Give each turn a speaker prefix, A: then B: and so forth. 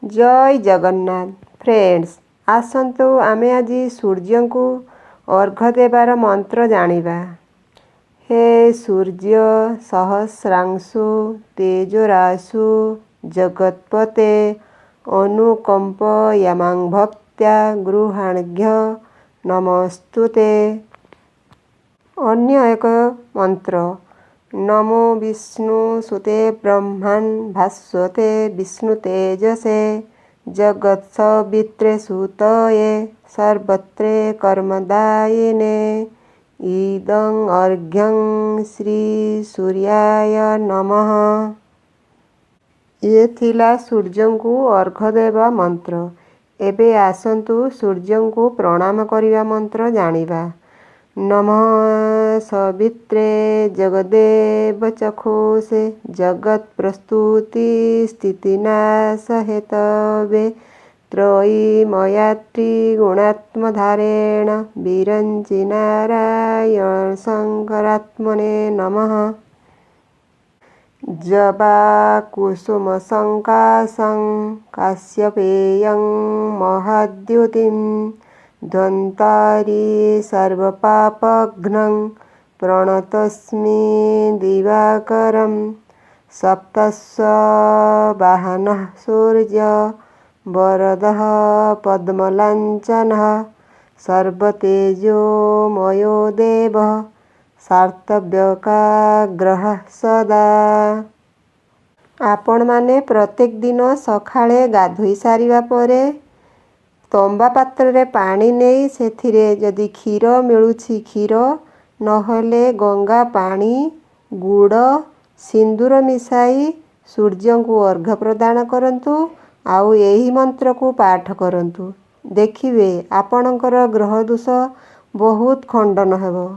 A: जय जगन्नाथ फ्रेंड्स आसंतु आमे आजी सूर्य को अर्घ देवार मंत्र जानिबा। हे सूर्य सहस्रांशु तेजराशु जगत्पते अनुकंप यमां भक्त्या गृहाण्य नमस्तुते। अन्य एक मंत्र नमो विष्णु सुते ब्रह्मन् भास्वते विष्णु तेजसे जगत्सवित्रे सुतये सर्वत्रे कर्मदायिने इदं अर्घ्यं श्री सूर्याय नमः। ये थिला सूर्य को अर्घ देवा मंत्र। एबे आसंतु सूर्य को प्रणाम करिवा मंत्र जानिबा। नमः सवित्रे जगदेव चक्षुषे जगत् प्रस्तुति स्थितिनाश हेतवे त्रयीमयात्रि गुणात्मधारेण विरञ्चि नारायण शंकरात्मने नमः। जबा कुसुम संकाशं काश्यपेयं महाद्युतिं ध्वंतारी सर्वपापघ्नं प्रणतस्मि दिवाकरं सप्तस्व वाहनः सूर्य वरदः पद्मलाञ्छनः सर्वतेजोमयो देवः सार्तव्यकाग्रः सदा। आपण माने प्रत्येक दिन सकाळे गाधोई सारिबा परे तंबा पात्र रे पानी नहीं सेथिरे जदि क्षीर मिलुछि क्षीर नहले गंगा पानी गुड़ सिंदूर मिसाई सूर्य को अर्घ प्रदान करंतु। आउ यही मंत्र को पाठ करंतु। देखिवे आपणकर ग्रह दोष बहुत खंडन हेबो।